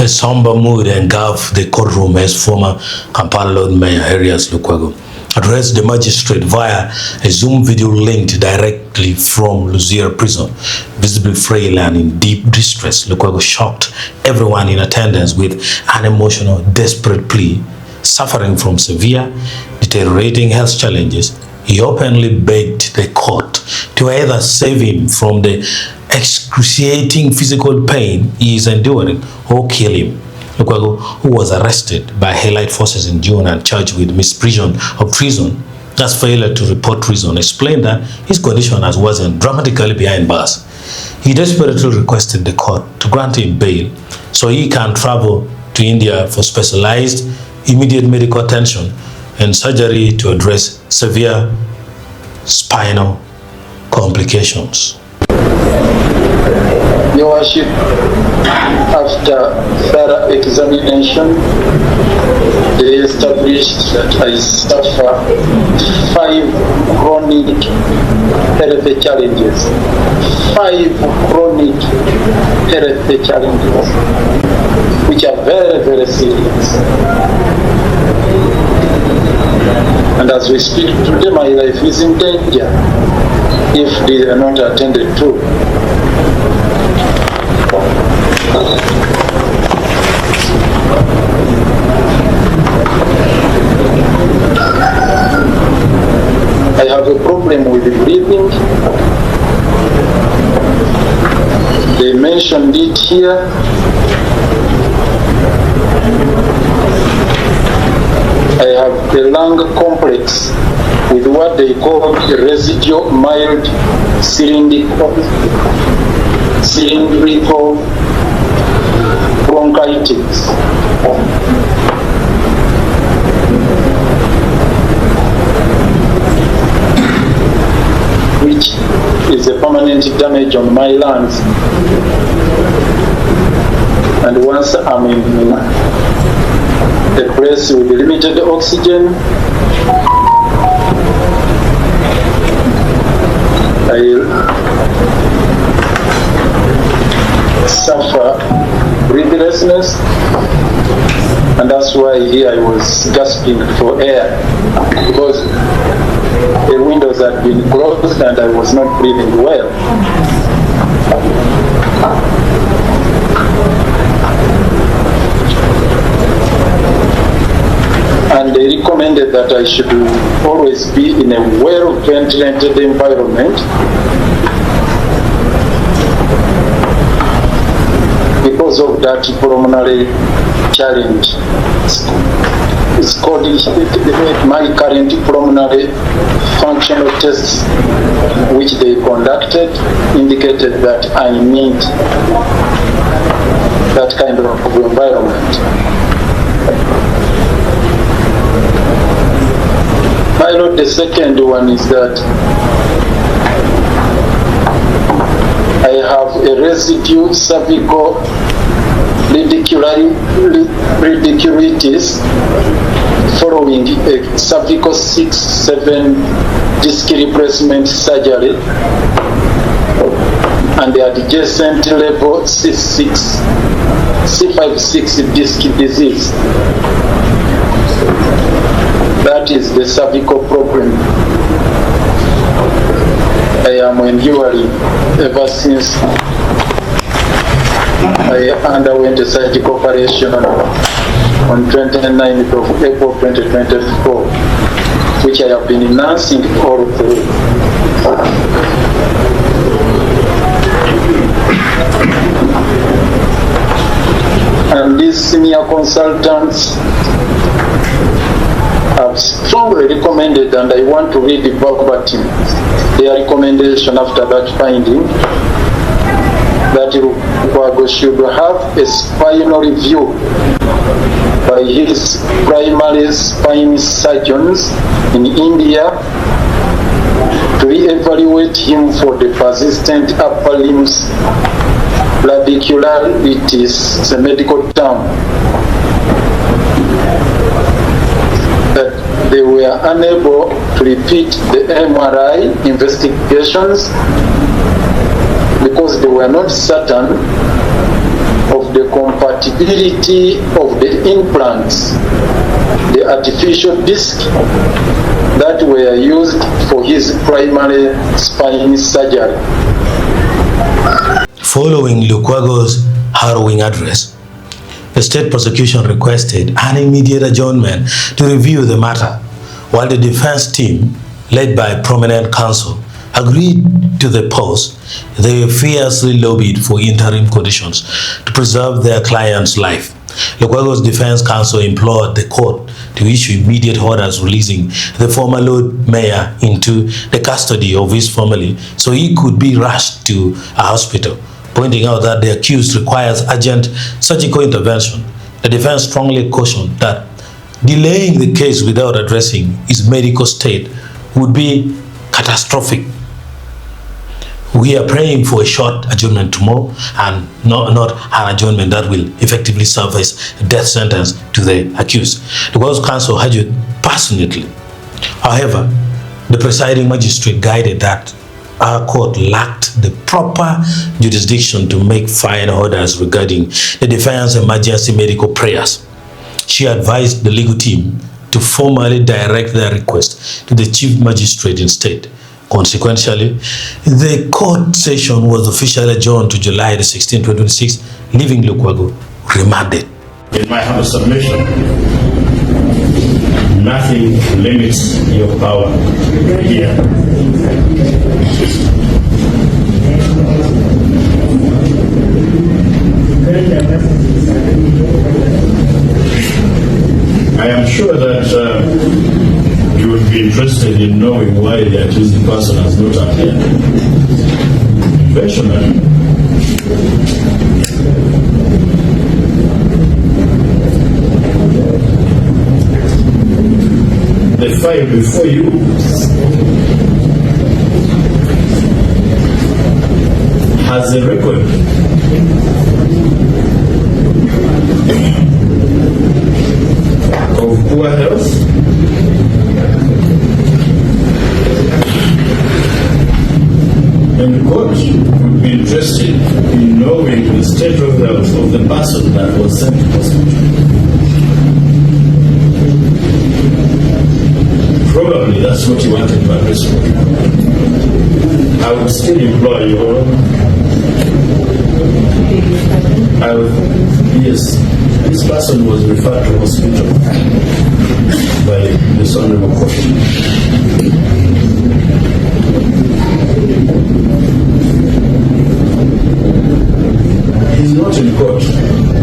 A somber mood engulfed the courtroom as former Kampala Lord Mayor Erias Lukwago addressed the magistrate via a Zoom video linked directly from Luzira prison. Visibly frail and in deep distress, Lukwago shocked everyone in attendance with an emotional, desperate plea. Suffering from severe, deteriorating health challenges, he openly begged the court to either save him from the excruciating physical pain he is enduring or kill him. Lukwago, who was arrested by Allied forces in June and charged with misprision of treason, as failure to report treason, explained that his condition has worsened dramatically behind bars. He desperately requested the court to grant him bail so he can travel to India for specialized immediate medical attention and surgery to address severe spinal complications. Your Worship, after thorough examination, they established that I suffer 5 chronic health challenges. 5 chronic health challenges, which are very, very serious. And as we speak today, my life is in danger if they are not attended to. I have a problem with the breathing. They mentioned it here. I have a lung complex with what they call the residual mild cylindrical bronchitis. Which is a permanent damage on my lungs. And once I'm in a place with limited oxygen, I suffer breathlessness, and that's why here I was gasping for air, because the windows had been closed and I was not breathing well. And they recommended that I should always be in a well-ventilated environment, because of that pulmonary challenge. It's called my current pulmonary functional tests, which they conducted, indicated that I need that kind of environment. Pilot, the second one is that I have a residue cervical radiculitis following a cervical 6-7 disc replacement surgery and the adjacent level C5-6 disc disease. That is the cervical problem I am enduring ever since I underwent a surgical operation on 29th of April 2024, which I have been nursing all through. And these senior consultants have strongly recommended, and I want to read the verbatim their recommendation after that finding, that Lukwago should have a spinal review by his primary spine surgeons in India to re-evaluate him for the persistent upper limbs radiculitis. It's a medical term. That they were unable to repeat the MRI investigations because they were not certain of the compatibility compatibility of the implants, the artificial disc that were used for his primary spine surgery. Following Lukwago's harrowing address, the state prosecution requested an immediate adjournment to review the matter, while the defense team, led by prominent counsel, agreed to the pause. They fiercely lobbied for interim conditions to preserve their client's life. Lukwago's defense counsel implored the court to issue immediate orders releasing the former Lord Mayor into the custody of his family so he could be rushed to a hospital, pointing out that the accused requires urgent surgical intervention. The defense strongly cautioned that delaying the case without addressing his medical state would be catastrophic. We are praying for a short adjournment tomorrow and not an adjournment that will effectively serve as a death sentence to the accused. The World Council argued passionately. However, the presiding magistrate guided that our court lacked the proper jurisdiction to make final orders regarding the defense emergency medical prayers. She advised the legal team to formally direct their request to the chief magistrate instead. Consequently, the court session was officially adjourned to July the 16th, 2026, leaving Lukwago remanded. In my humble submission, nothing limits your power here. I am sure that you would be interested in knowing why the accused person has not appeared. Eventually, the file before you has a record of poor health, and the court would be interested in knowing the state of health of the person that was sent to hospital. Probably that's what you wanted to address. I would still employ your yes, this person was referred to hospital by this honorable court. He's not in court,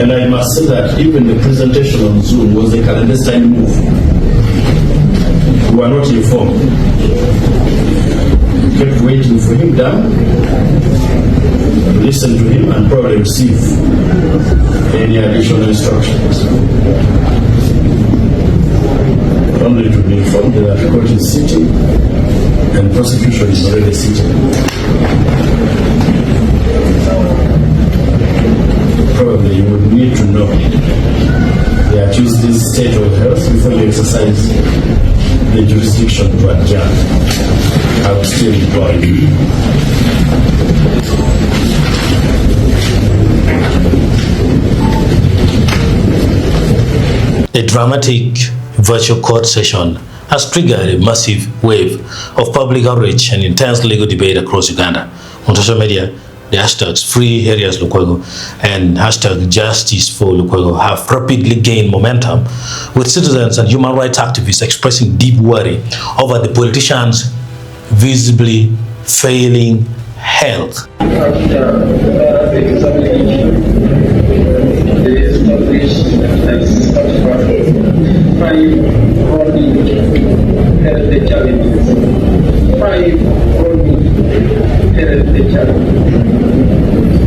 and I must say that even the presentation on Zoom was a clandestine move. We were not informed. We kept waiting for him down, listen to him, and probably receive any additional instructions. Only to be informed that the court is sitting and prosecution is already sitting. Probably you would need to know the accused's state of health before you exercise the jurisdiction to adjourn. I will still employ you. A dramatic virtual court session has triggered a massive wave of public outrage and intense legal debate across Uganda. On social media, the hashtags Free Erias Lukwago and hashtag Justice for Lukwago have rapidly gained momentum, with citizens and human rights activists expressing deep worry over the politicians' visibly failing health.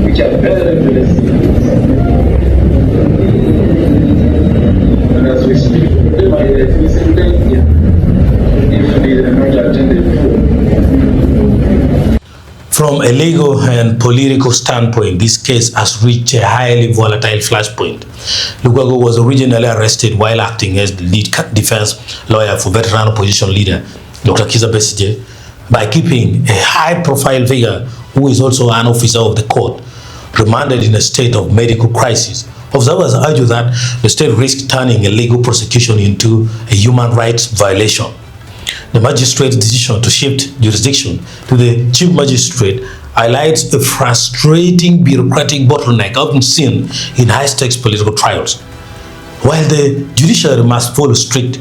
Which are very, very serious. And as we speak, they might be facing danger if they are not attended to. From a legal and political standpoint, this case has reached a highly volatile flashpoint. Lukwago was originally arrested while acting as the lead defense lawyer for veteran opposition leader Dr. Kizza Besigye by keeping a high-profile figure who is also an officer of the court remanded in a state of medical crisis Observers argue that the state risks turning a legal prosecution into a human rights violation. The magistrate's decision to shift jurisdiction to the chief magistrate highlights a frustrating bureaucratic bottleneck often seen in high-stakes political trials. While the judiciary must follow strict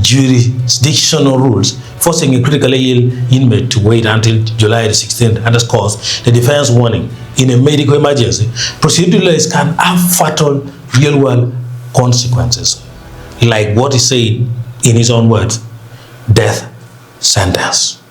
jurisdictional rules, forcing a critically ill inmate to wait until July the 16th underscores the defense warning. In a medical emergency, procedurals can have fatal real-world consequences, like what he said in his own words, death sentence.